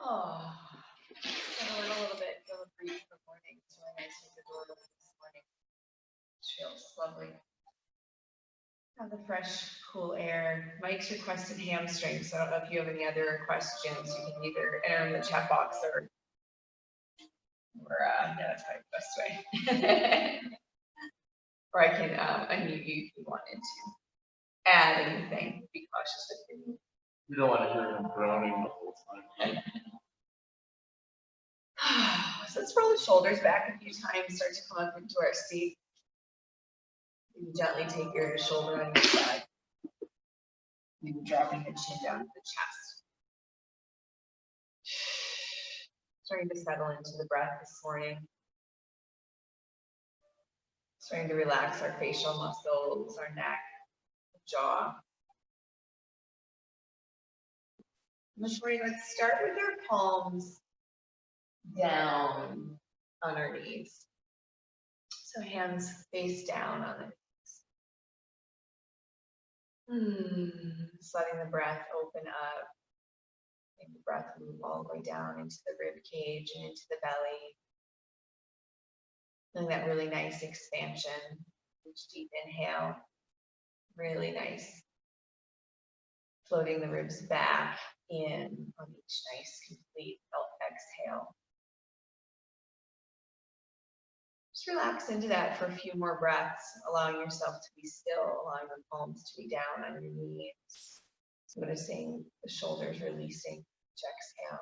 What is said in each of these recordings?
Oh, I went a little bit feel a breeze in the morning. It's really nice with the door open this morning. It feels lovely. Have the fresh, cool air. Mike's requested hamstrings. So I don't know if you have any other questions. You can either enter in the chat box or yeah, that's probably the best way. Or I can unmute you if you wanted to add anything. Be cautious with your. You don't want to hear him groaning the whole time. So let's roll the shoulders back a few times, start to come up into our seat. You gently take your shoulder on your side. Maybe dropping the chin down to the chest. Starting to settle into the breath this morning. Starting to relax our facial muscles, our neck, jaw. This morning, let's start with our palms down on our knees. So hands face down on the knees. Just letting the breath open up. Make the breath move all the way down into the rib cage and into the belly. Feeling that really nice expansion. Each deep inhale. Really nice. Floating the ribs back in on each nice complete exhale. Just relax into that for a few more breaths, allowing yourself to be still, allowing the palms to be down on your knees. Noticing the shoulders releasing each exhale.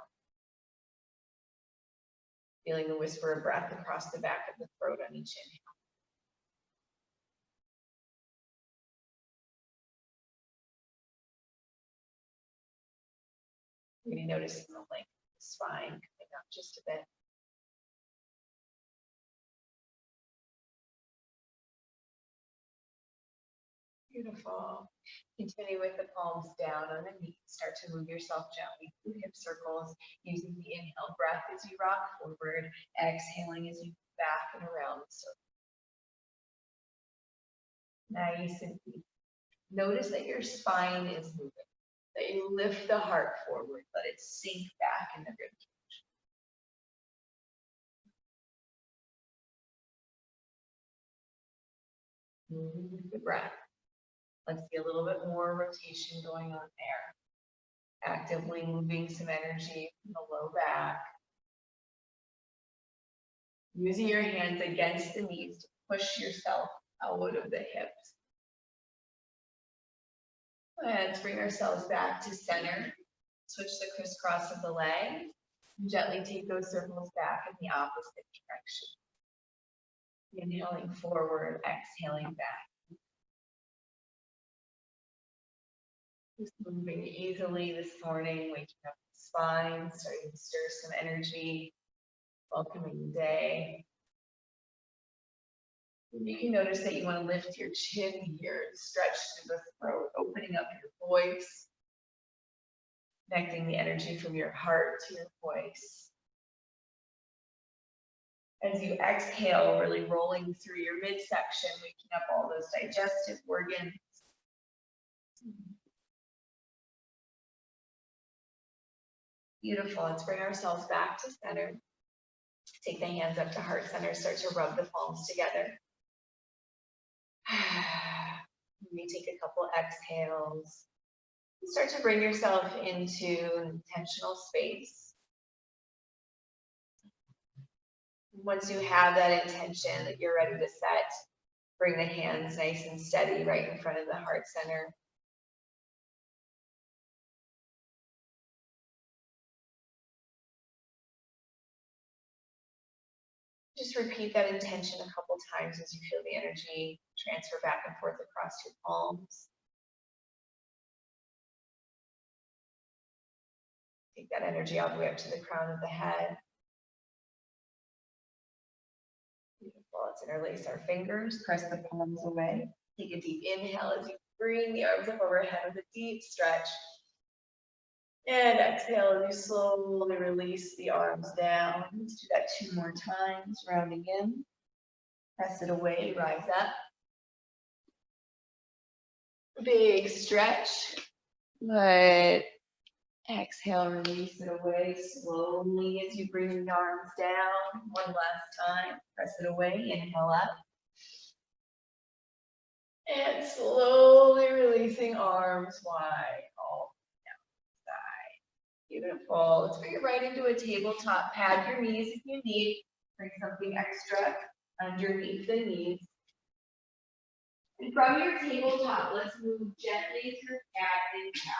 Feeling the whisper of breath across the back of the throat on each inhale. Maybe noticing the length of the spine coming up just a bit. Beautiful. Continue with the palms down on the knees. Start to move yourself gently through hip circles, using the inhale breath as you rock forward, exhaling as you move back and around the circle. Nice and deep. Notice that your spine is moving, that you lift the heart forward, let it sink back in the rib cage. Moving with the breath. Let's see a little bit more rotation going on there. Actively moving some energy from the low back. Using your hands against the knees to push yourself out of the hips. Let's bring ourselves back to center. Switch the crisscross of the legs. And gently take those circles back in the opposite direction. Inhaling forward, exhaling back. Just moving easily this morning, waking up the spine, starting to stir some energy, welcoming the day. You can notice that you want to lift your chin here, stretch through the throat, opening up your voice, connecting the energy from your heart to your voice. As you exhale, really rolling through your midsection, waking up all those digestive organs. Beautiful. Let's bring ourselves back to center. Take the hands up to heart center. Start to rub the palms together. Maybe take a couple exhales. Start to bring yourself into an intentional space. Once you have that intention that you're ready to set, bring the hands nice and steady right in front of the heart center. Just repeat that intention a couple times as you feel the energy transfer back and forth across your palms. Take that energy all the way up to the crown of the head. Beautiful. Let's interlace our fingers, press the palms away. Take a deep inhale as you bring the arms up overhead with a deep stretch. And exhale as you slowly release the arms down. Let's do that 2 more times, rounding in. Press it away, rise up. Big stretch. Good. Exhale, release it away slowly as you bring the arms down. One last time, press it away, inhale up. And slowly releasing arms wide, all down the side. Beautiful. Let's bring it right into a tabletop. Pad your knees if you need. Bring something extra underneath the knees. And from your tabletop, let's move gently through cat and cow.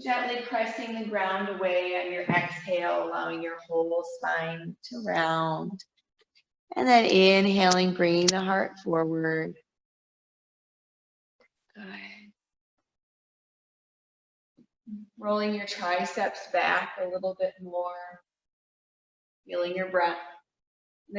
Gently pressing the ground away on your exhale, allowing your whole spine to round. And then inhaling, bringing the heart forward. Good. Rolling your triceps back a little bit more. Feeling your breath.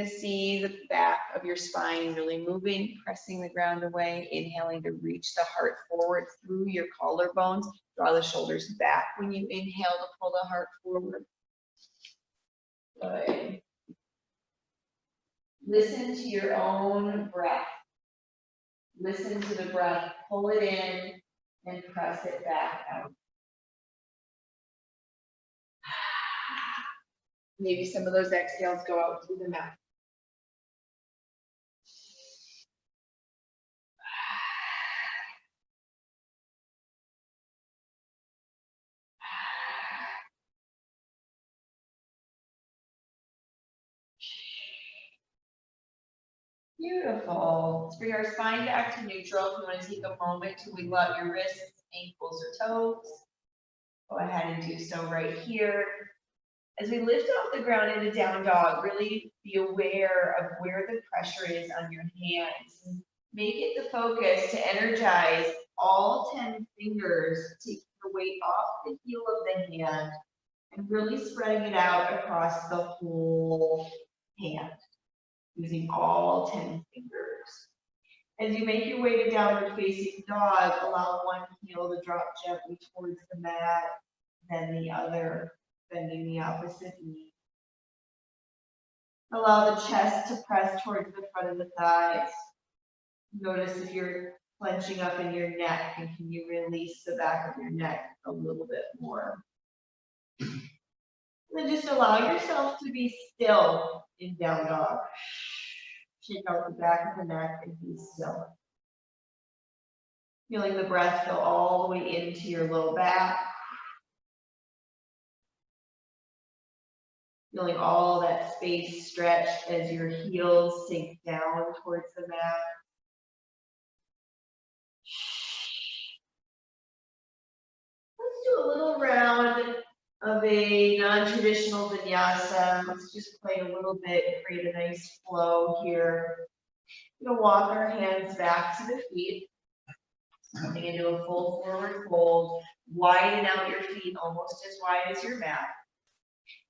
See the back of your spine really moving, pressing the ground away, inhaling to reach the heart forward through your collarbones. Draw the shoulders back when you inhale to pull the heart forward. Good. Listen to your own breath. Listen to the breath. Pull it in and press it back out. Maybe some of those exhales go out through the mouth. Beautiful. Let's bring our spine back to neutral. If you want to take a moment to wiggle out your wrists, ankles, or toes, go ahead and do so right here. As we lift off the ground into down dog, really be aware of where the pressure is on your hands. Make it the focus to energize all 10 fingers, taking the weight off the heel of the hand and really spreading it out across the whole hand, using all 10 fingers. As you make your way to downward facing dog, allow one heel to drop gently towards the mat, then the other, bending the opposite knee. Allow the chest to press towards the front of the thighs. Notice if you're clenching up in your neck, and can you release the back of your neck a little bit more. And then just allow yourself to be still in down dog. Shake out the back of the neck and be still. Feeling the breath go all the way into your low back. Feeling all that space stretch as your heels sink down towards the mat. Let's do a little round of a non-traditional vinyasa. Let's just play a little bit, create a nice flow here. We're gonna walk our hands back to the feet. Coming into a full forward fold. Widen out your feet almost as wide as your mat.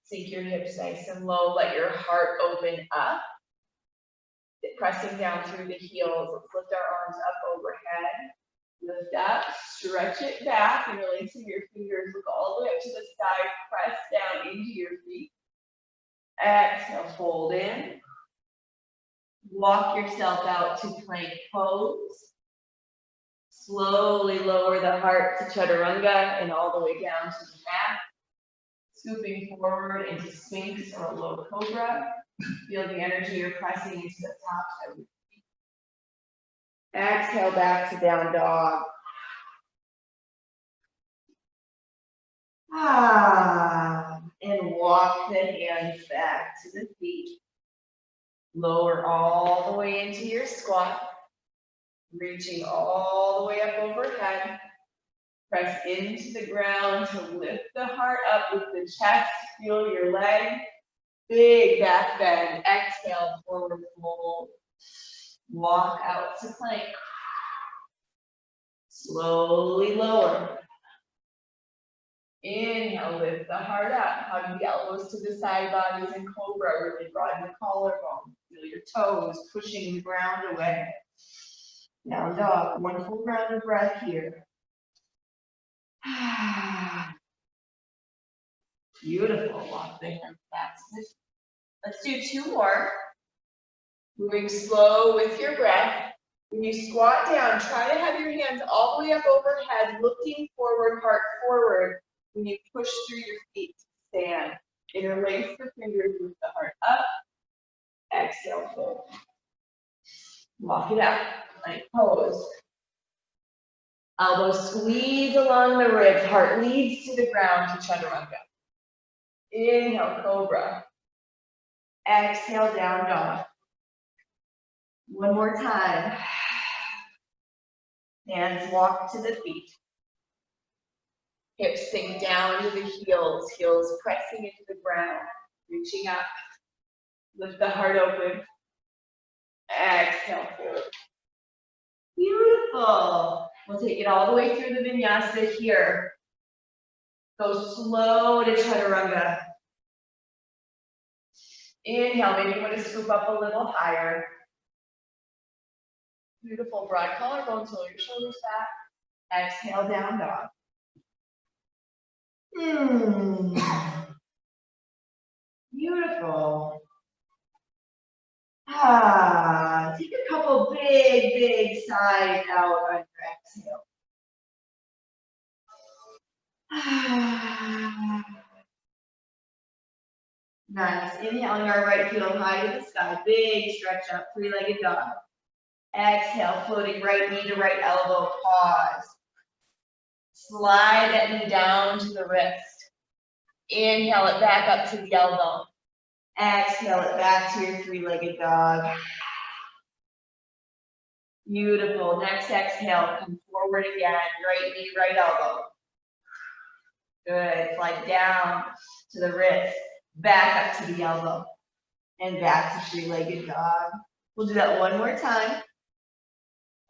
Sink your hips nice and low. Let your heart open up. Pressing down through the heels. Let's lift our arms up overhead. Lift up, stretch it back, and releasing your fingers. Look all the way up to the side. Press down into your feet. Exhale, fold in. Walk yourself out to plank pose. Slowly lower the heart to chaturanga and all the way down to the mat. Scooping forward into Sphinx or a low cobra. Feel the energy you're pressing into the tops of your feet. Exhale back to down dog. And walk the hands back to the feet. Lower all the way into your squat. Reaching all the way up overhead. Press into the ground to lift the heart up with the chest. Feel your leg. Big back bend. Exhale, forward fold. Walk out to plank. Slowly lower. Inhale, lift the heart up. Hug the elbows to the side bodies in cobra. Really broaden the collarbone. Feel your toes pushing the ground away. Down dog. One full round of breath here. Beautiful. Walk the hands back to the feet. Let's do two more. Moving slow with your breath. When you squat down, try to have your hands all the way up overhead, looking forward, heart forward. When you push through your feet, stand. Interlace the fingers with the heart up. Exhale, fold. Walk it out, like pose. Elbows squeeze along the ribs, heart leads to the ground to chaturanga. Inhale, cobra. Exhale, down dog. One more time. Hands walk to the feet. Hips sink down to the heels, heels pressing into the ground, reaching up. Lift the heart open. Exhale, forward. Beautiful. We'll take it all the way through the vinyasa here. Go slow to chaturanga. Inhale, maybe you want to scoop up a little higher. Beautiful, broad collarbones, roll your shoulders back. Exhale, down dog. Beautiful. Take a couple big sighs out on your exhale. Nice. Inhaling our right heel high to the sky. Big stretch up, three-legged dog. Exhale, floating right knee to right elbow. Pause. Slide that knee down to the wrist. Inhale it back up to the elbow. Exhale it back to your three-legged dog. Beautiful. Next exhale, come forward again. Right knee, right elbow. Good. Slide down to the wrist. Back up to the elbow. And back to three-legged dog. We'll do that one more time.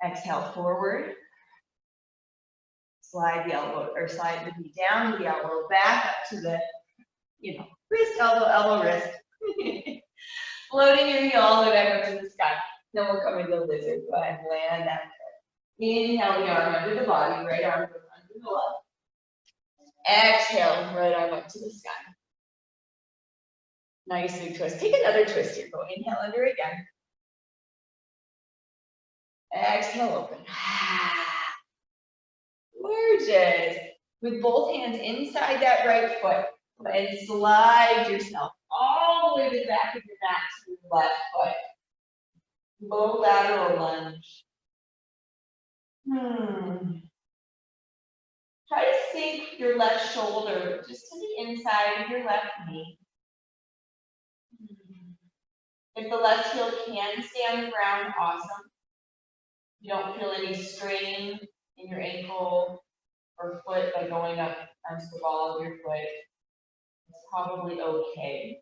Exhale forward. Slide the elbow, or slide the knee down to the elbow, back up to the, wrist, elbow, wrist. Floating your heel all the way back up to the sky. Then we'll come into the lizard. Go ahead and land that foot. Inhale the arm under the body, right arm goes under the left. Exhale, right arm up to the sky. Nice big twist. Take another twist here. Go inhale under again. Exhale, open. Gorgeous. With both hands inside that right foot, and slide yourself all the way to the back of your mat to the left foot. Low lateral lunge. Try to sink your left shoulder just to the inside of your left knee. If the left heel can stay on the ground, awesome. You don't feel any strain in your ankle or foot by going up onto the ball of your foot. It's probably okay.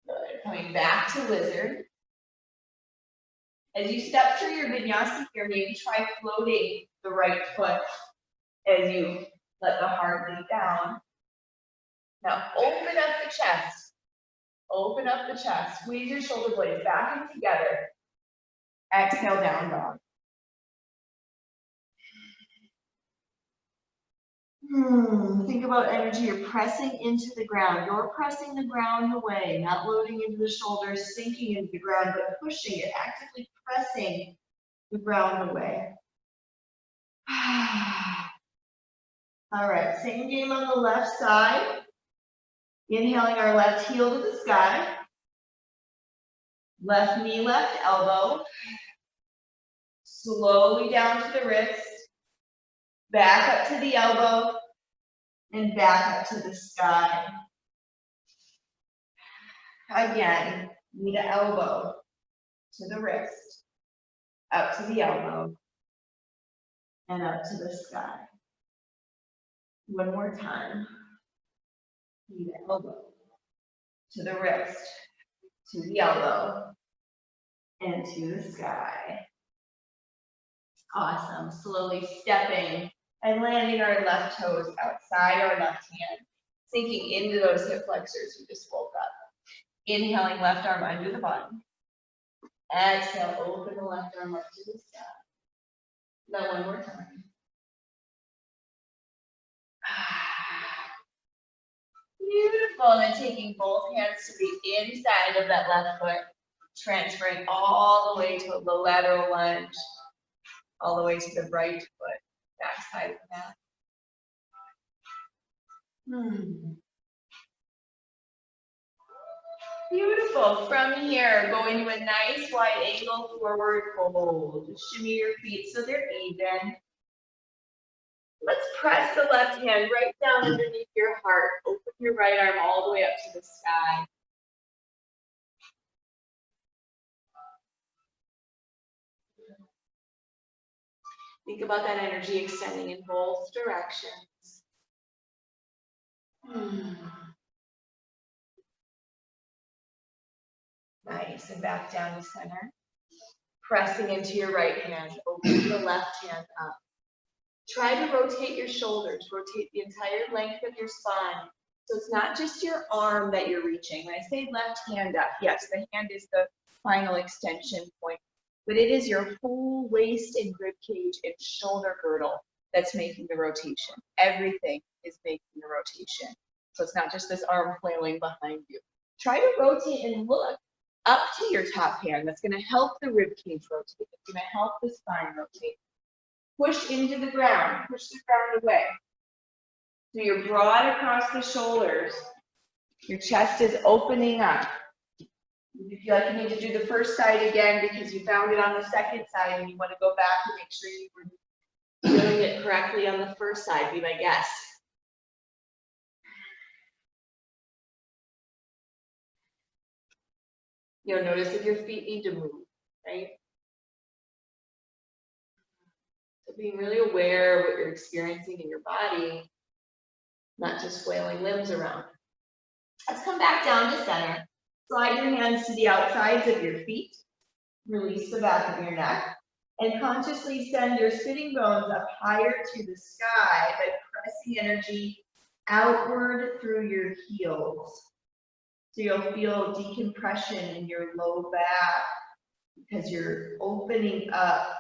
Good. Coming back to lizard. As you step through your vinyasa here, maybe try floating the right foot as you let the heart lead down. Now open up the chest. Open up the chest. Squeeze your shoulder blades back and together. Exhale, down dog. Think about energy. You're pressing into the ground. You're pressing the ground away, not loading into the shoulders, sinking into the ground, but pushing it, actively pressing the ground away. All right, same game on the left side. Inhaling our left heel to the sky. Left knee, left elbow. Slowly down to the wrist. Back up to the elbow. And back up to the sky. Again, knee to elbow. To the wrist. Up to the elbow. And up to the sky. One more time. Knee to elbow. To the wrist. To the elbow. And to the sky. Awesome. Slowly stepping and landing our left toes outside our left hand. Sinking into those hip flexors we just woke up. Inhaling left arm under the body. Exhale, open the left arm up to the sky. Now one more time. Beautiful. And then taking both hands to the inside of that left foot. Transferring all the way to a low lateral lunge, all the way to the right foot, back side of the mat. Beautiful. From here, go into a nice wide angle forward fold. Just shimmy your feet so they're even. Let's press the left hand right down underneath your heart. Open your right arm all the way up to the sky. Think about that energy extending in both directions. Nice, and back down to center. Pressing into your right hand, open the left hand up. Try to rotate your shoulders, rotate the entire length of your spine. So it's not just your arm that you're reaching. When I say left hand up, yes, the hand is the final extension point, but it is your whole waist and rib cage and shoulder girdle that's making the rotation. Everything is making the rotation. So it's not just this arm flailing behind you. Try to rotate and look up to your top hand. That's going to help the rib cage rotate. It's going to help the spine rotate. Push into the ground. Push the ground away. So you're broad across the shoulders. Your chest is opening up. If you feel like you need to do the first side again because you found it on the second side and you want to go back and make sure you were doing it correctly on the first side, be my guest. You'll notice if your feet need to move, right? So being really aware of what you're experiencing in your body, not just flailing limbs around. Let's come back down to center. Slide your hands to the outsides of your feet. Release the back of your neck. And consciously send your sitting bones up higher to the sky by pressing energy outward through your heels. So you'll feel decompression in your low back because you're opening up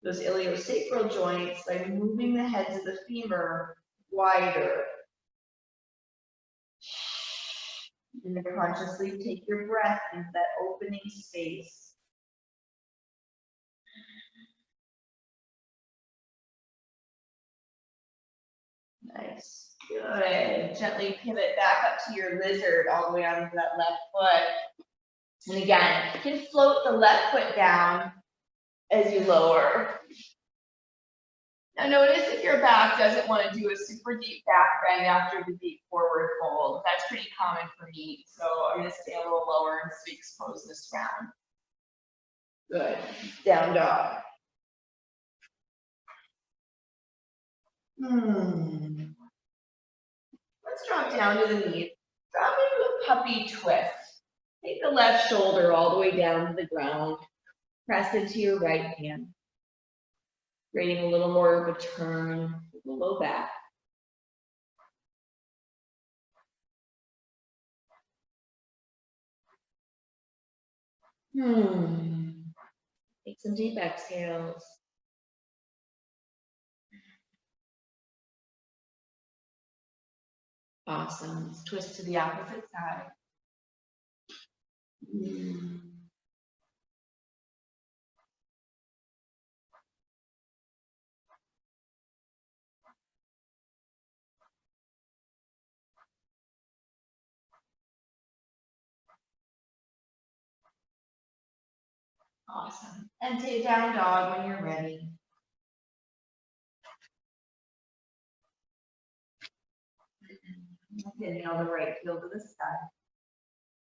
those iliosacral joints by moving the heads of the femur wider. And then consciously take your breath into that opening space. Nice. Good. Gently pivot back up to your lizard all the way onto that left foot. And again, you can float the left foot down as you lower. Now notice if your back doesn't want to do a super deep back bend after the deep forward fold. That's pretty common for me. So I'm going to stay a little lower and stay exposed this round. Good. Down dog. Let's drop down to the knees. Drop into a puppy twist. Take the left shoulder all the way down to the ground. Press into your right hand. Creating a little more of a turn with the low back. Take some deep exhales. Awesome. Let's twist to the opposite side. Awesome. And take down dog when you're ready. Inhale the right heel to the sky.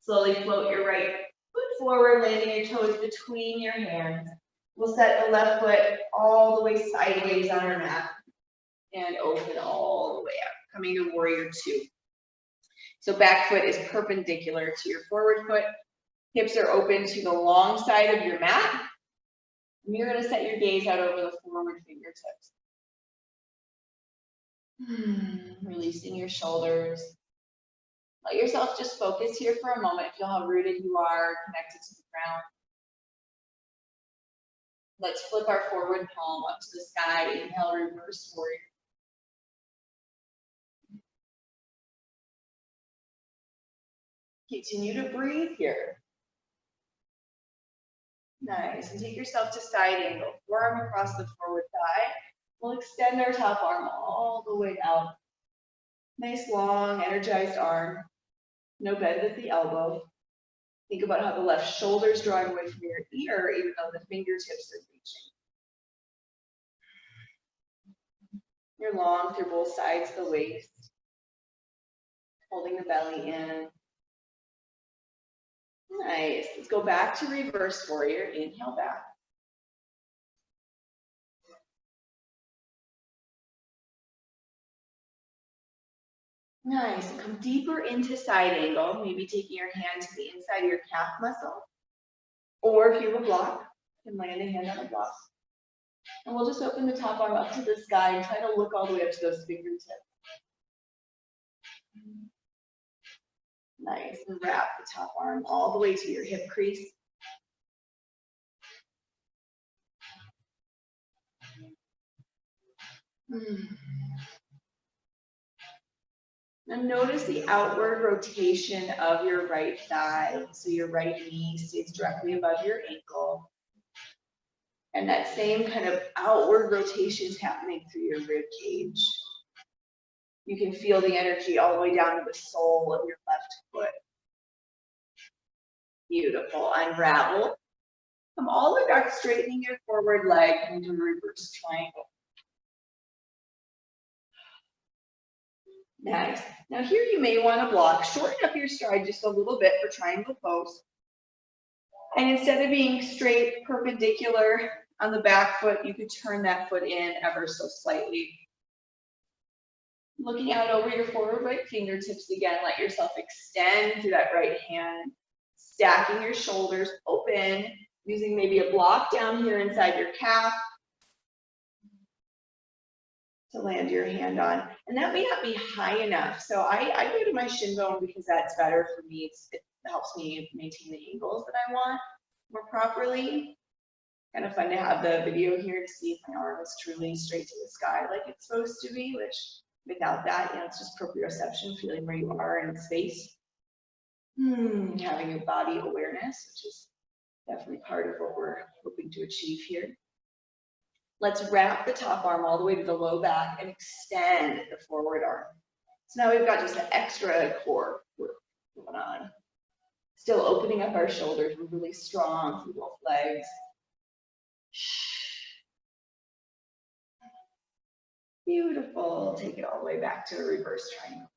Slowly float your right foot forward, landing your toes between your hands. We'll set the left foot all the way sideways on our mat and open all the way up, coming to warrior two. So back foot is perpendicular to your forward foot. Hips are open to the long side of your mat. And you're going to set your gaze out over the forward fingertips. Releasing your shoulders. Let yourself just focus here for a moment. Feel how rooted you are, connected to the ground. Let's flip our forward palm up to the sky. Inhale, reverse warrior. Continue to breathe here. Nice. And take yourself to side angle. Forearm across the forward thigh. We'll extend our top arm all the way out. Nice, long, energized arm. No bend at the elbow. Think about how the left shoulder is drawing away from your ear, even though the fingertips are reaching. You're long through both sides of the waist. Holding the belly in. Nice. Let's go back to reverse warrior. Inhale back. Nice. And come deeper into side angle. Maybe taking your hand to the inside of your calf muscle. Or if you have a block, you can land a hand on a block. And we'll just open the top arm up to the sky and try to look all the way up to those fingertips. Nice. And wrap the top arm all the way to your hip crease. And notice the outward rotation of your right thigh. So your right knee stays directly above your ankle. And that same kind of outward rotation is happening through your rib cage. You can feel the energy all the way down to the sole of your left foot. Beautiful. Unravel. Come all the way back, straightening your forward leg into a reverse triangle. Nice. Now here you may want to block. Shorten up your stride just a little bit for triangle pose. And instead of being straight perpendicular on the back foot, you could turn that foot in ever so slightly. Looking out over your forward right fingertips again, let yourself extend through that right hand. Stacking your shoulders open, using maybe a block down here inside your calf to land your hand on. And that may not be high enough. So I go to my shin bone because that's better for me. It helps me maintain the angles that I want more properly. Kind of fun to have the video here to see if my arm is truly straight to the sky like it's supposed to be, which without that, it's just proprioception, feeling where you are in space. Having your body awareness, which is definitely part of what we're hoping to achieve here. Let's wrap the top arm all the way to the low back and extend the forward arm. So now we've got just an extra core work going on. Still opening up our shoulders. We're really strong through both legs. Beautiful. Take it all the way back to a reverse triangle.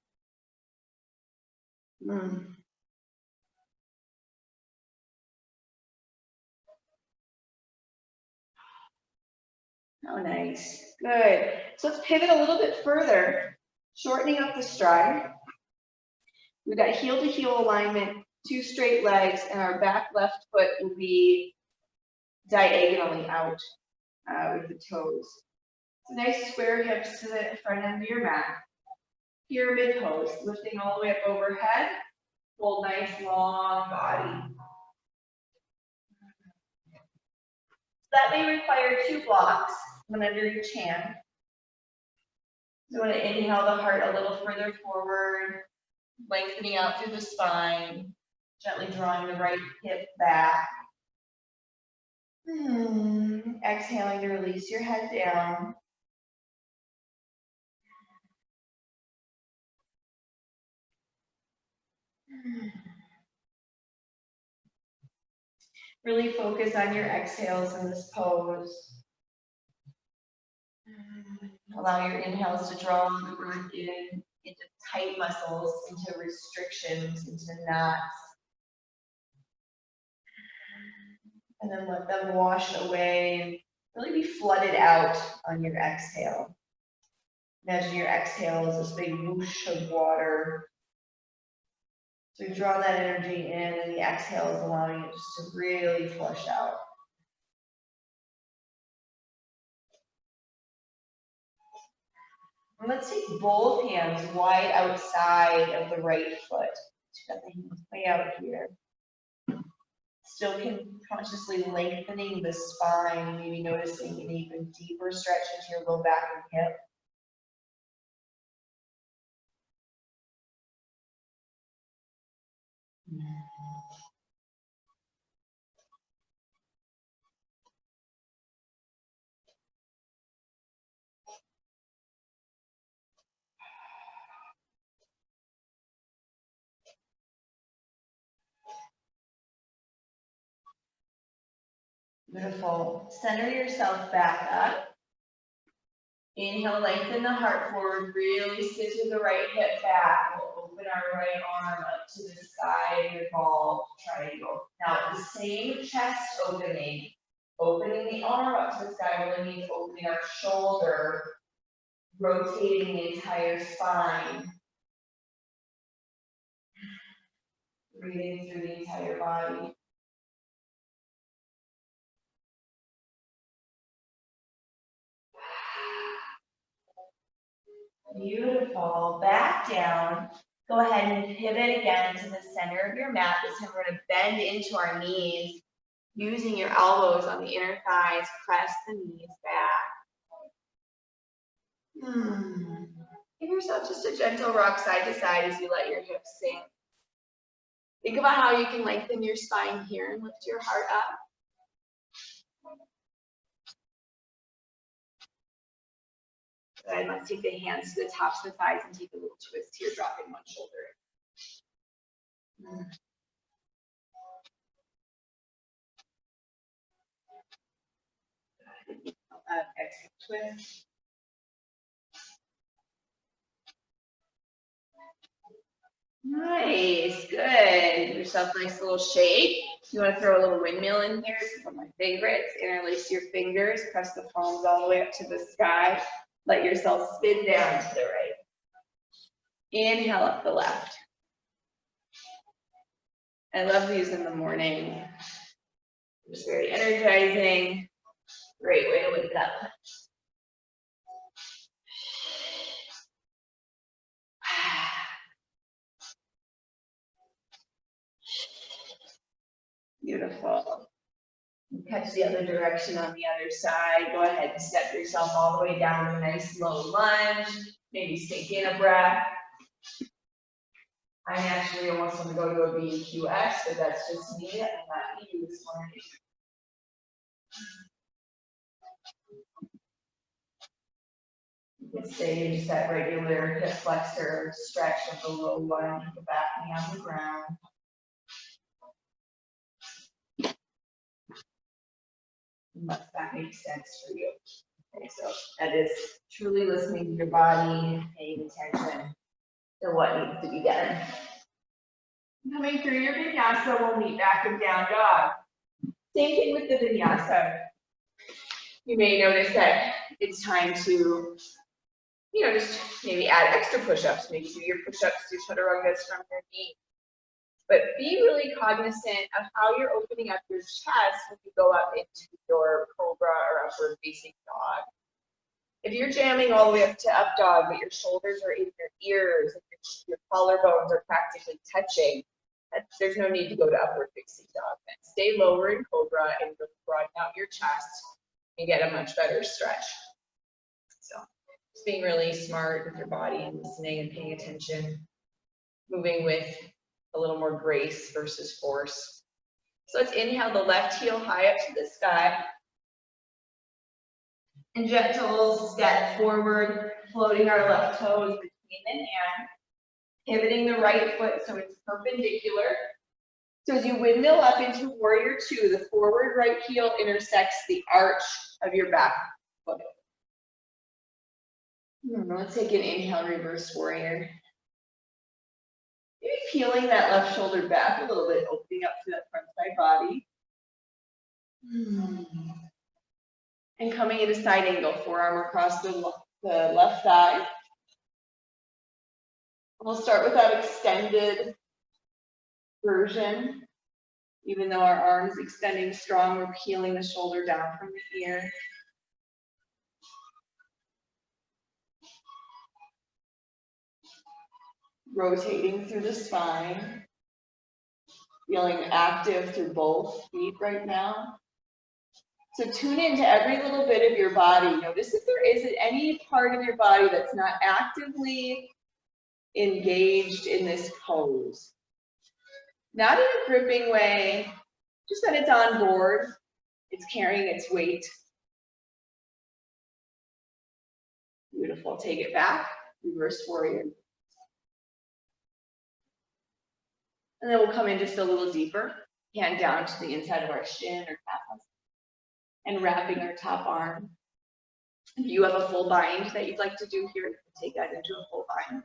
Oh, nice. Good. So let's pivot a little bit further, shortening up the stride. We've got heel to heel alignment, 2 straight legs, and our back left foot will be diagonally out with the toes. So nice square hips to the front end of your mat. Pyramid pose, lifting all the way up overhead. Hold nice long body. That may require 2 blocks, one under each hand. So want to inhale the heart a little further forward, lengthening out through the spine, gently drawing the right hip back. Exhaling to release your head down. Really focus on your exhales in this pose. Allow your inhales to draw the breath in into tight muscles, into restrictions, into knots. And then let them wash away and really be flooded out on your exhale. Imagine your exhale as this big whoosh of water. So you draw that energy in, and the exhale is allowing it just to really flush out. And let's take both hands wide outside of the right foot. Got the hands way out here. Still consciously lengthening the spine, maybe noticing an even deeper stretch into your low back and hip. Beautiful. Center yourself back up. Inhale, lengthen the heart forward. Really sit with the right hip back. We'll open our right arm up to the side of your ball triangle. Now, the same chest opening. Opening the arm up to the sky really means opening our shoulder, rotating the entire spine. Breathing through the entire body. Beautiful. Back down. Go ahead and pivot again to the center of your mat. This time we're going to bend into our knees. Using your elbows on the inner thighs, press the knees back. Give yourself just a gentle rock side to side as you let your hips sink. Think about how you can lengthen your spine here and lift your heart up. Good. Let's take the hands to the tops of the thighs and take a little twist here, dropping one shoulder. Exhale, twist. Nice, good. Give yourself a nice little shake. You want to throw a little windmill in here? It's one of my favorites. Interlace your fingers, press the palms all the way up to the sky. Let yourself spin down to the right. Inhale up the left. I love these in the morning. Just very energizing. Great way to wake up. Beautiful. Catch the other direction on the other side. Go ahead and step yourself all the way down to a nice low lunge. Maybe sink in a breath. I actually almost want to go to a BQS, but that's just me. I'm not you this morning. You can stay in just that regular hip flexor stretch of the low lunge with the back knee on the ground. Unless that makes sense for you. Okay, so that is truly listening to your body, paying attention to what needs to be done. Coming through your vinyasa, we'll meet back in down dog. Same thing with the vinyasa. You may notice that it's time to, just maybe add extra push-ups. Maybe do your push-ups, do chaturangas from your knee. But be really cognizant of how you're opening up your chest when you go up into your cobra or upward facing dog. If you're jamming all the way up to up dog, but your shoulders are in your ears, and your collarbones are practically touching, there's no need to go to upward facing dog. Then stay lower in cobra and really broaden out your chest and get a much better stretch. So just being really smart with your body and listening and paying attention, moving with a little more grace versus force. So let's inhale the left heel high up to the sky. And gentle step forward, floating our left toes between the hand. Pivoting the right foot so it's perpendicular. So as you windmill up into warrior two, the forward right heel intersects the arch of your back foot. Let's take an inhale, reverse warrior. Maybe peeling that left shoulder back a little bit, opening up to that front side body. And coming into side angle, forearm across the left thigh. We'll start with that extended version. Even though our arm is extending strong, we're peeling the shoulder down from the ear. Rotating through the spine. Feeling active through both feet right now. So tune into every little bit of your body. Notice if there is any part of your body that's not actively engaged in this pose. Not in a gripping way, just that it's on board, it's carrying its weight. Beautiful, take it back, reverse warrior. And then we'll come in just a little deeper, hand down to the inside of our shin or calf. and wrapping our top arm. If you have a full bind that you'd like to do here, take that into a full bind.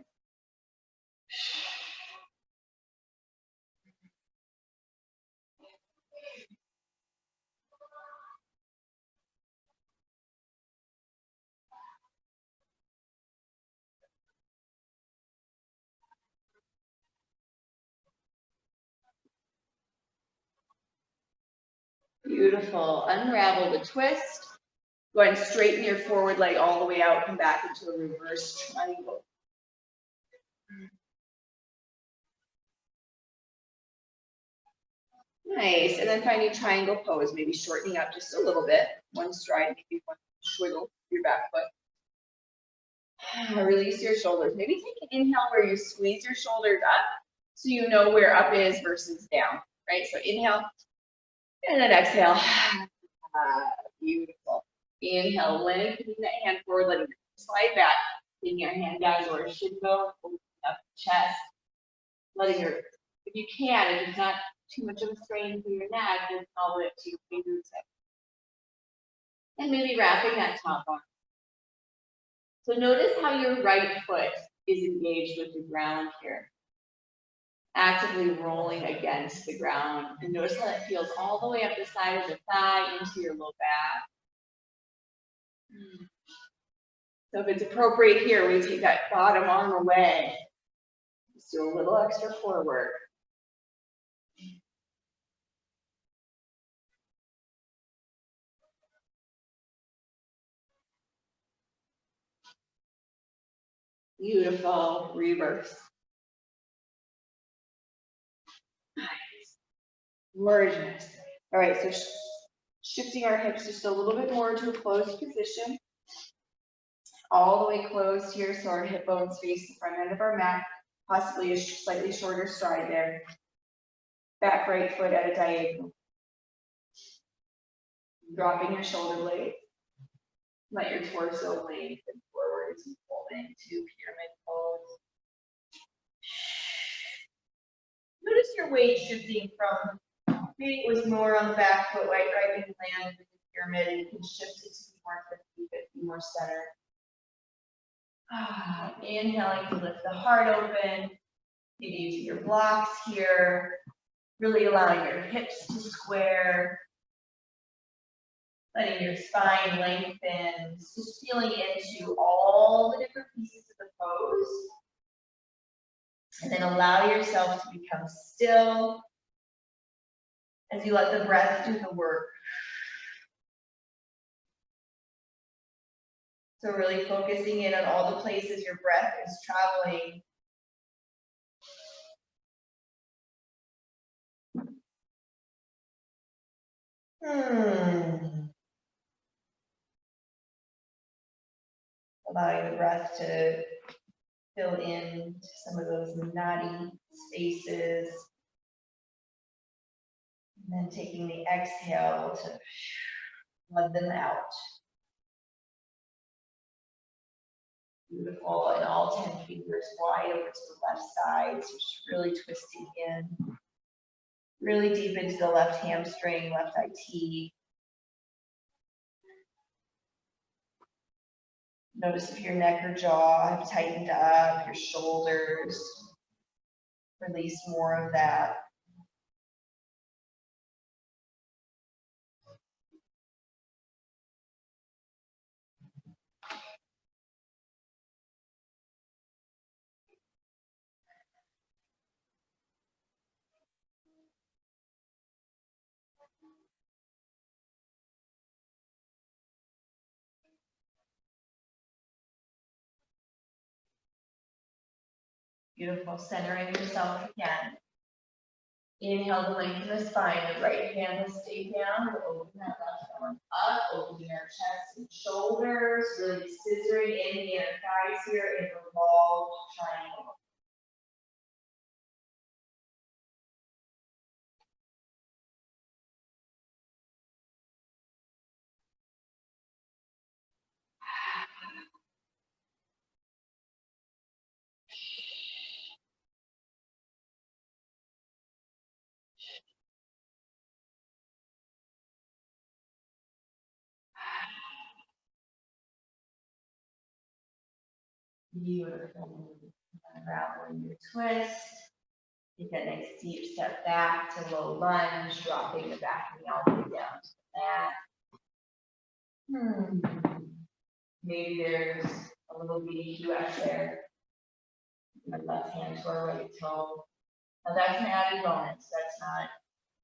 Beautiful. Unravel the twist. Go ahead and straighten your forward leg all the way out. Come back into a reverse triangle. Nice. And then finding triangle pose, maybe shortening up just a little bit. One stride, maybe one swiggle your back foot. Release your shoulders. Maybe take an inhale where you squeeze your shoulders up so you know where up is versus down, right? So inhale and then exhale. Beautiful. Inhale, lengthening that hand forward, letting it slide back, taking your hand down to where it should go, opening up the chest, letting your, if you can, if it's not too much of a strain for your neck, then elbow it to your fingertips. And maybe wrapping that top arm. So notice how your right foot is engaged with the ground here. Actively rolling against the ground. And notice how it feels all the way up the side of the thigh into your low back. So if it's appropriate here, we take that bottom arm away. Just do a little extra forward. Beautiful. Reverse. Nice. Gorgeous. All right, so shifting our hips just a little bit more to a closed position. All the way closed here, so our hip bones face the front end of our mat, possibly a slightly shorter stride there. Back right foot at a diagonal. Dropping your shoulder blade. Let your torso lengthen forward as you pull into pyramid pose. Notice your weight shifting from, maybe it was more on the back foot, right when you land in the pyramid, and you can shift it to be more 50-50, more center. Inhaling to lift the heart open, maybe using your blocks here, really allowing your hips to square, letting your spine lengthen, just feeling into all the different pieces of the pose. And then allow yourself to become still as you let the breath do the work. So really focusing in on all the places your breath is traveling. Allowing the breath to fill in some of those knotty spaces. And then taking the exhale to let them out. Beautiful, and all 10 fingers wide over to the left side, so just really twisting in. Really deep into the left hamstring, left IT. Notice if your neck or jaw have tightened up, your shoulders. Release more of that. Beautiful, centering yourself again. Inhale to lengthen the spine, the right hand will stay down. We'll open that left arm up, opening our chest and shoulders, really scissoring in the inner thighs here in a revolved triangle. Beautiful. Unraveling your twist. Take that nice deep step back to low lunge, dropping the back knee all the way down to the mat. Maybe there's a little BQF there. My left hand to our right toe. Now that's an added bonus. That's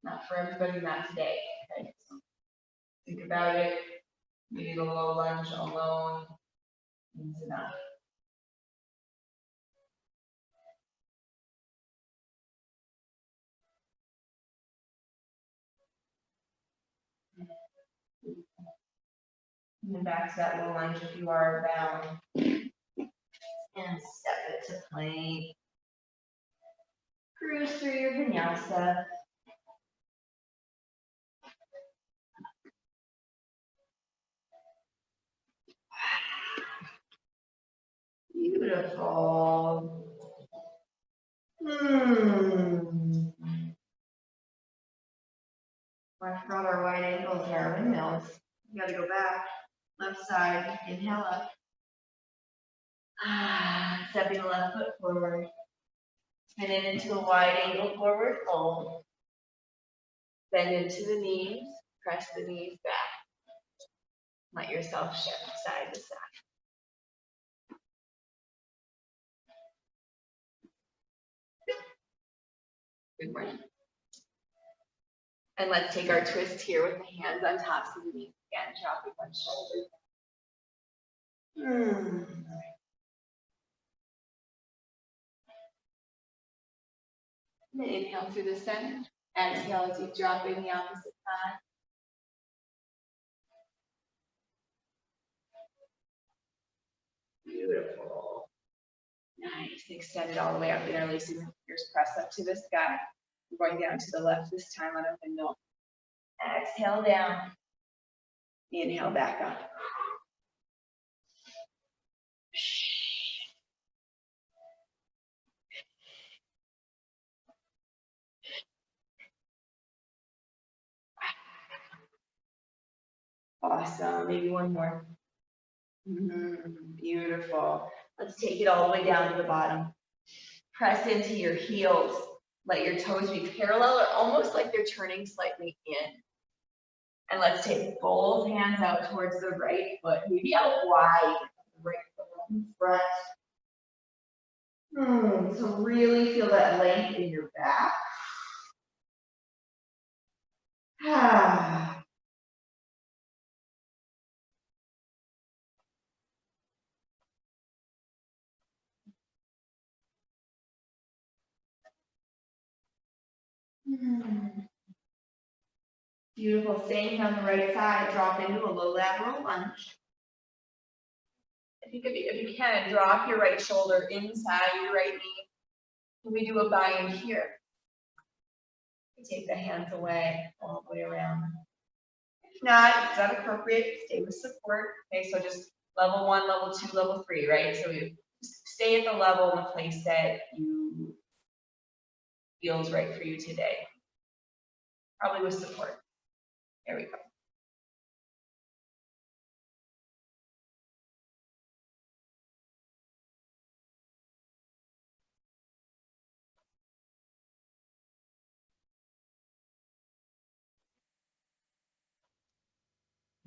not for everybody, not today. Okay, so think about it. Maybe the low lunge alone is enough. And then back to that low lunge if you are bound. And step it to plank. Cruise through your vinyasa. Beautiful. I forgot our wide ankles and our windmills. You gotta go back. Left side, inhale up. Stepping the left foot forward. Spin it into a wide angle forward fold. Bend into the knees. Press the knees back. Let yourself shift side to side. Good morning. And let's take our twist here with the hands on top of the knees again, dropping one shoulder. And then inhale through the center. Exhale as you drop in the opposite side. Beautiful. Nice. Extend it all the way up. Interlacing the fingers, press up to the sky. We're going down to the left this time on a windmill. Exhale down. Inhale back up. Awesome. Maybe one more. Beautiful. Let's take it all the way down to the bottom. Press into your heels. Let your toes be parallel or almost like they're turning slightly in. And let's take both hands out towards the right foot, maybe out wide. Right foot in front. So really feel that length in your back. Beautiful. Staying on the right side, drop into a low lateral lunge. If you can, drop your right shoulder inside your right knee. And we do a bind here. Take the hands away, all the way around. If not, it's not appropriate, stay with support. Okay, so just level 1, level 2, level 3, right? So you stay at the level and the place that you feels right for you today. Probably with support. There we go.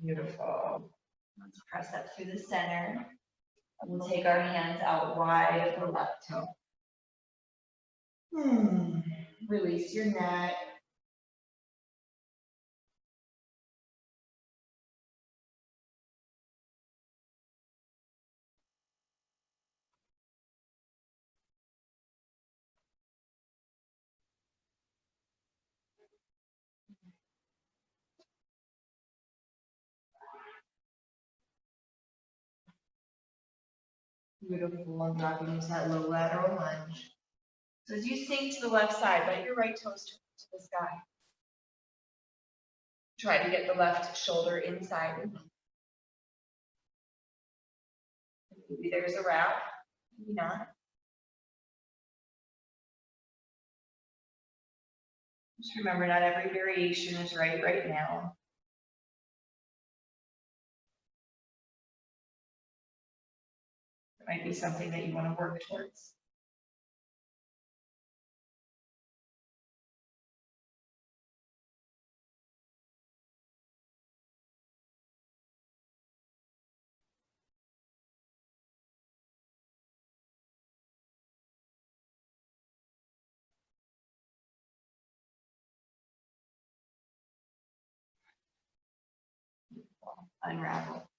Beautiful. Let's press up through the center. And we'll take our hands out wide of the left toe. Release your neck. Beautiful. And dropping into that low lateral lunge. So as you sink to the left side, let your right toes turn to the sky. Try to get the left shoulder inside. Maybe there's a wrap, maybe not. Just remember, not every variation is right now. Might be something that you want to work towards. Unravel.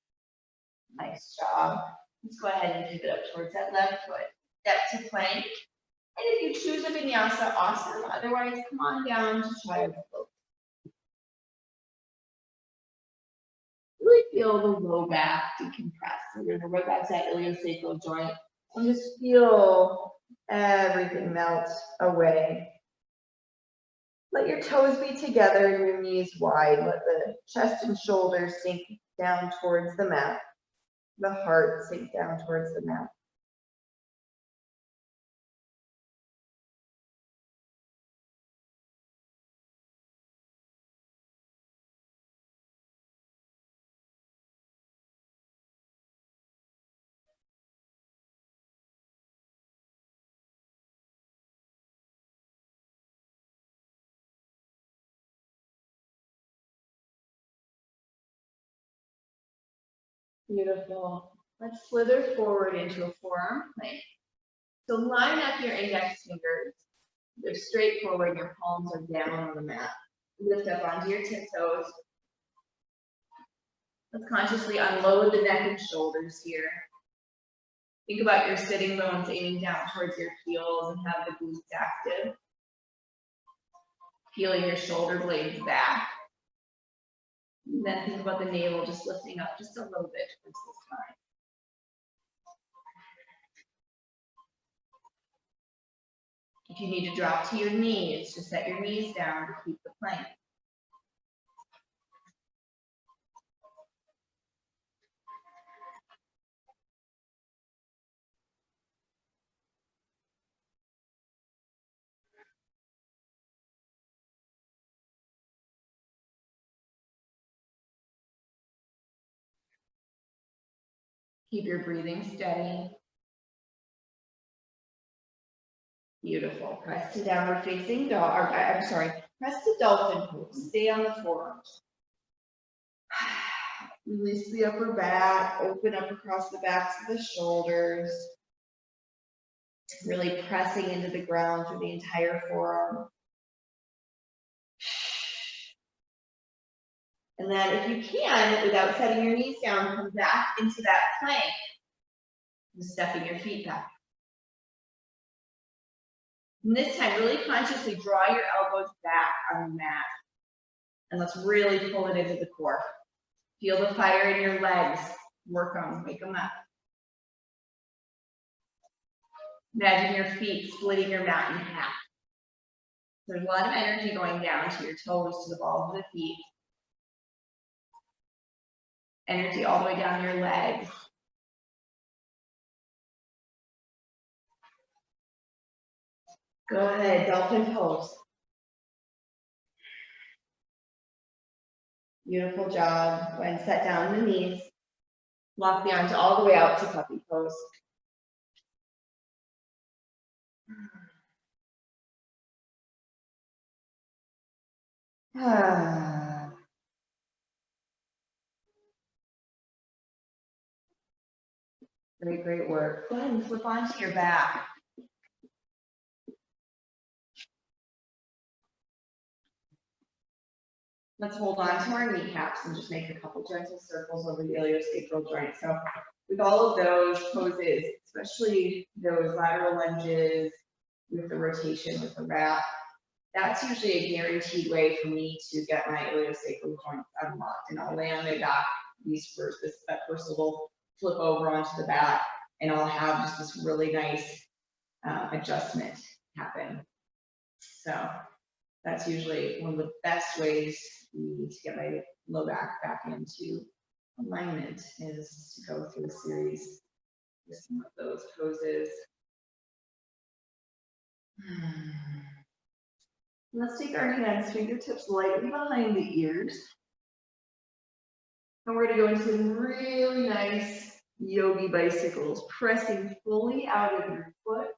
Nice job. Let's go ahead and keep it up towards that left foot. Step to plank. And if you choose a vinyasa, awesome. Otherwise, come on down to child pose. Really feel the low back decompress. So we're going to rub back to that iliosacral joint and just feel everything melt away. Let your toes be together and your knees wide. Let the chest and shoulders sink down towards the mat. The heart sink down towards the mat. Beautiful. Let's slither forward into a forearm plank. So line up your index fingers. They're straight forward, your palms are down on the mat. Lift up onto your tiptoes. Let's consciously unload the neck and shoulders here. Think about your sitting bones aiming down towards your heels and have the glutes active. Peeling your shoulder blades back. And then think about the navel just lifting up just a little bit towards the spine. If you need to drop to your knees, just set your knees down to keep the plank. Keep your breathing steady. Beautiful. Press to downward facing dog, press to dolphin pose. Stay on the forearms. Release the upper back, open up across the backs of the shoulders. Really pressing into the ground through the entire forearm. And then if you can, without setting your knees down, come back into that plank. Just stepping your feet back. And this time, really consciously draw your elbows back on the mat. And let's really pull it into the core. Feel the fire in your legs. Work on them, wake them up. Imagine your feet splitting your mat in half. There's a lot of energy going down to your toes, to the balls of the feet. Energy all the way down your legs. Go ahead, dolphin pose. Beautiful job. Go ahead and set down the knees. Walk the arms all the way out to puppy pose. Great, great work. Go ahead and flip onto your back. Let's hold on to our kneecaps and just make a couple gentle circles over the iliosacral joint. So with all of those poses, especially those lateral lunges with the rotation with the wrap, that's usually a guaranteed way for me to get my iliosacral joints unlocked. And I'll lay on my back, that first little flip over onto the back, and I'll have just this really nice adjustment happen. So that's usually one of the best ways to get my low back into alignment, is to go through a series with some of those poses. Let's take our hands, fingertips lightly behind the ears. And we're going to go into some really nice Yogi bicycles, pressing fully out of your foot,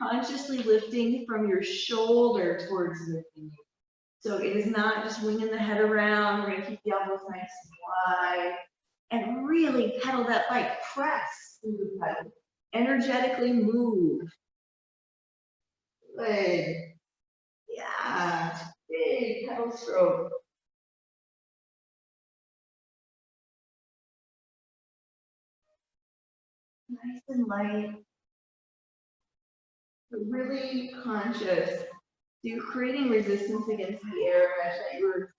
consciously lifting from your shoulder towards the knee. So it is not just winging the head around. We're gonna keep the elbows nice and wide and really pedal that bike. Press through the pedal. Energetically move. Good. Yeah, big pedal stroke. Nice and light, but really conscious. So you're creating resistance against the air. Imagine that you're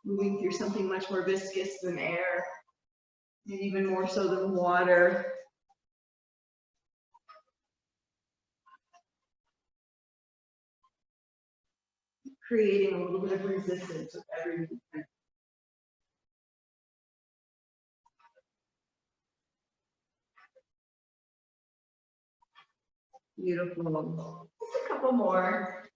moving through something much more viscous than air, and even more so than water. Creating a little bit of resistance with every movement. Beautiful. Just a couple more.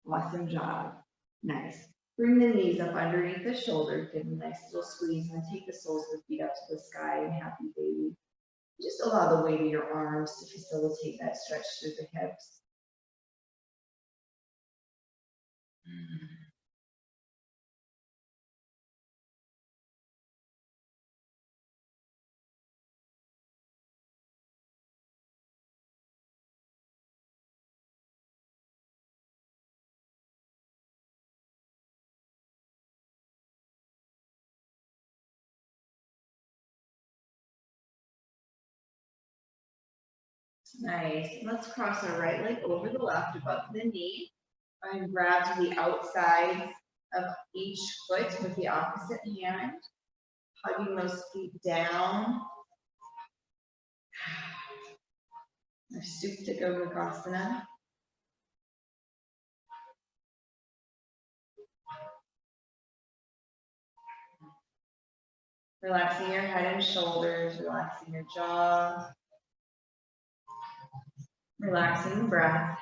Awesome job. Nice. Bring the knees up underneath the shoulders, give them a nice little squeeze, and take the soles of the feet up to the sky and happy baby. Just allow the weight of your arms to facilitate that stretch through the hips. Nice. Let's cross our right leg over the left above the knee and grab to the outside of each foot with the opposite hand, hugging those feet down. Our Supta Gopasana. Relaxing your head and shoulders, relaxing your jaw, relaxing the breath.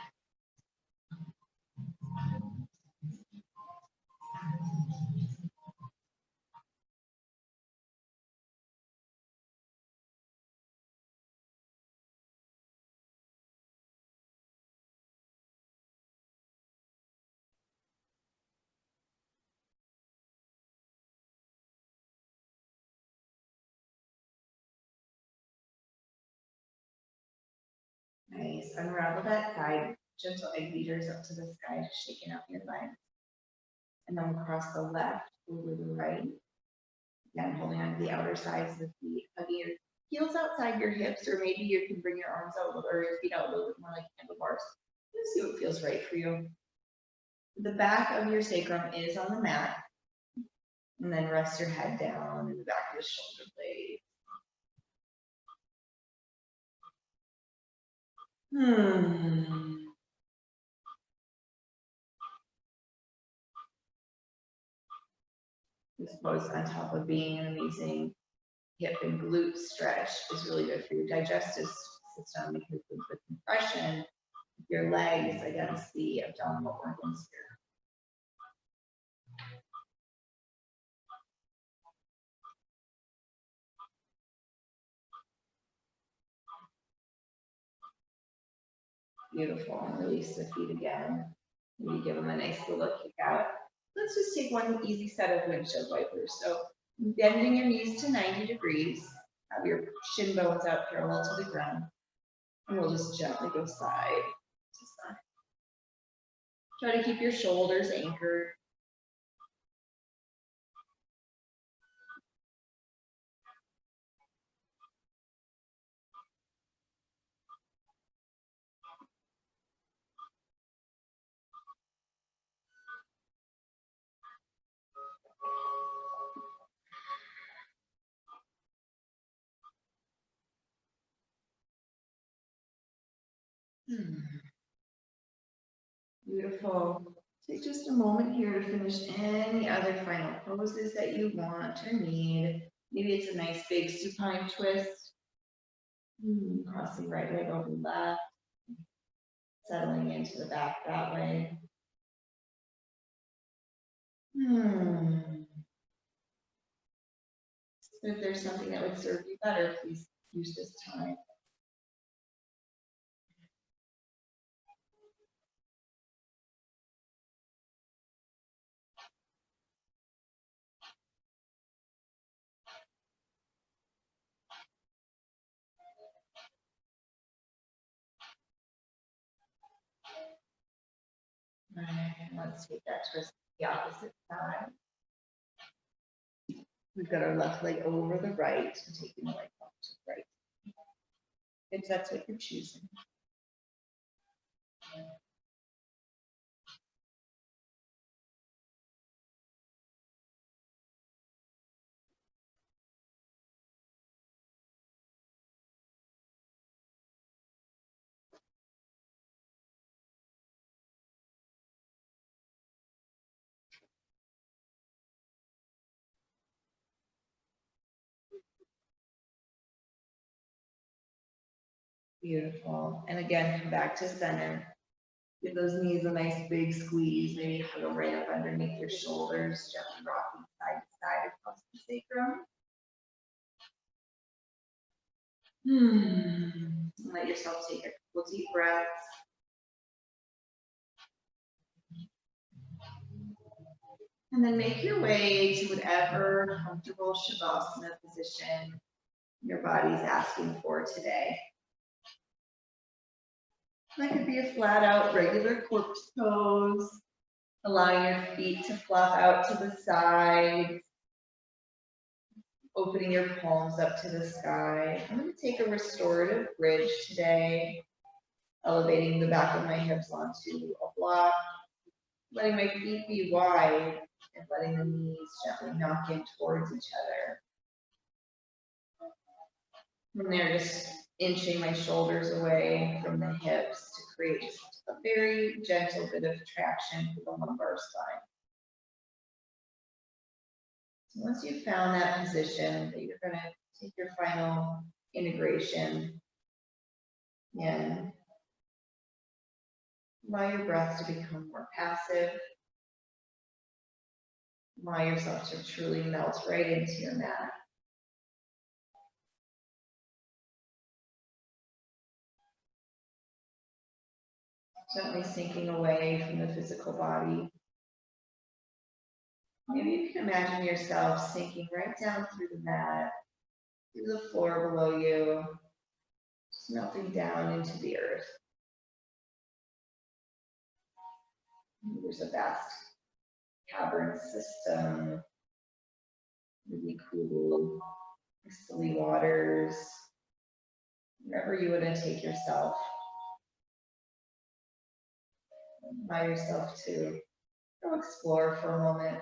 Nice. Unravel that side. Gentle egg beaters up to the sky, just shaking out your legs. And then we'll cross the left over the right. Again, holding on to the outer sides of the feet, hugging your heels outside your hips, or maybe you can bring your arms out or your feet out a little bit more like handlebars. Let's see what feels right for you. The back of your sacrum is on the mat. And then rest your head down in the back of the shoulder blade. This pose, on top of being an amazing hip and glute stretch, is really good for your digestive system because of the compression of your legs against the abdominal organs here. Beautiful. And release the feet again. Maybe give them a nice little kick out. Let's just take one easy set of windshield wipers. So bending your knees to 90 degrees, have your shin bones out parallel to the ground. And we'll just gently go side to side. Try to keep your shoulders anchored. Beautiful. Take just a moment here to finish any other final poses that you want or need. Maybe it's a nice big supine twist. Crossing right leg over left. Settling into the back that way. But if there's something that would serve you better, please use this time. And let's take that twist to the opposite side. We've got our left leg over the right and taking the leg up to the right. If that's what you're choosing. Beautiful. And again, come back to center. Give those knees a nice big squeeze. Maybe hug them right up underneath your shoulders, gently rocking side to side across the sacrum. Let yourself take a couple deep breaths. And then make your way to whatever comfortable Shavasana position your body's asking for today. That could be a flat out regular corpse pose, allowing your feet to flop out to the sides, opening your palms up to the sky. I'm going to take a restorative bridge today, elevating the back of my hips onto a block, letting my feet be wide and letting the knees gently knock in towards each other. From there, just inching my shoulders away from the hips to create just a very gentle bit of traction for the lumbar spine. So once you've found that position, that you're going to take your final integration and allow your breath to become more passive. Allow yourself to truly melt right into your mat. Gently sinking away from the physical body. Maybe you can imagine yourself sinking right down through the mat, through the floor below you, just melting down into the earth. There's a vast cavern system, really cool, crystally waters, wherever you want to take yourself. Allow yourself to go explore for a moment.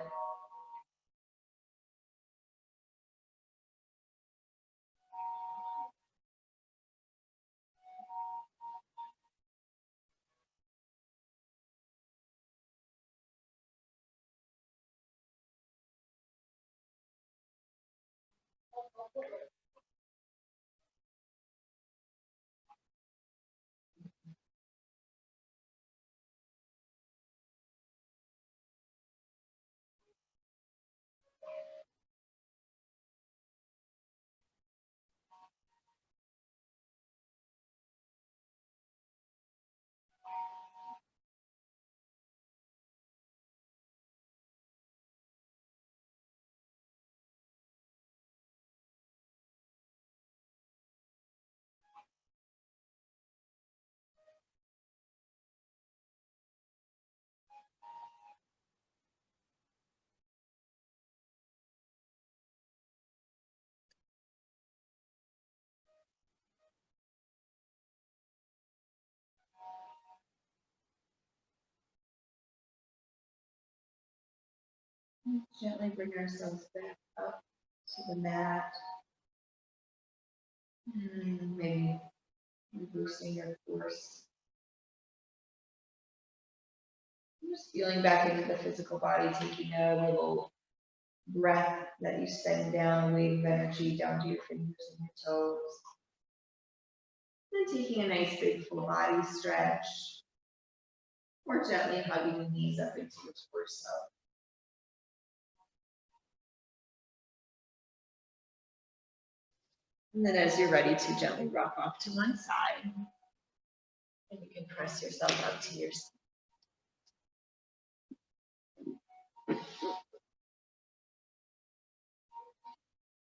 Gently bring ourselves back up to the mat. Maybe reversing your course. Just feeling back into the physical body, taking a little breath that you send down, a wave of energy down to your fingers and your toes. Then taking a nice big full body stretch, or gently hugging the knees up into your torso. And then as you're ready to gently rock off to one side, and you can press yourself up to your side.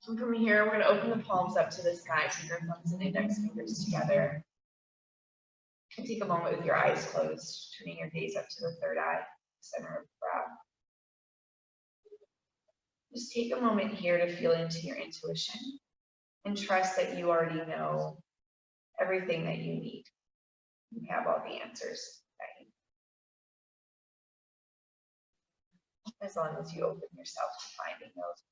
And from here, we're going to open the palms up to the sky, take your thumbs and index fingers together. And take a moment with your eyes closed, turning your gaze up to the third eye, center of the brow. Just take a moment here to feel into your intuition and trust that you already know everything that you need. You have all the answers that you need. As long as you open yourself to finding those.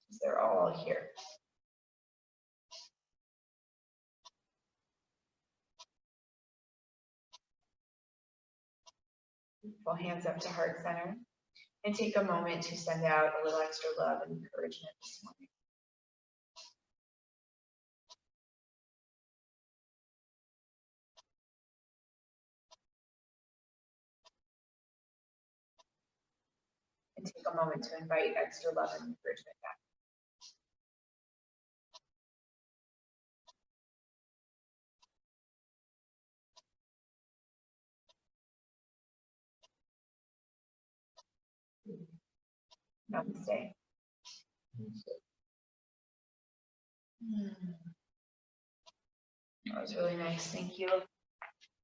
Because they're all here. Pull hands up to heart center and take a moment to send out a little extra love and encouragement this morning. And take a moment to invite extra love and encouragement back. Namaste. That was really nice. Thank you.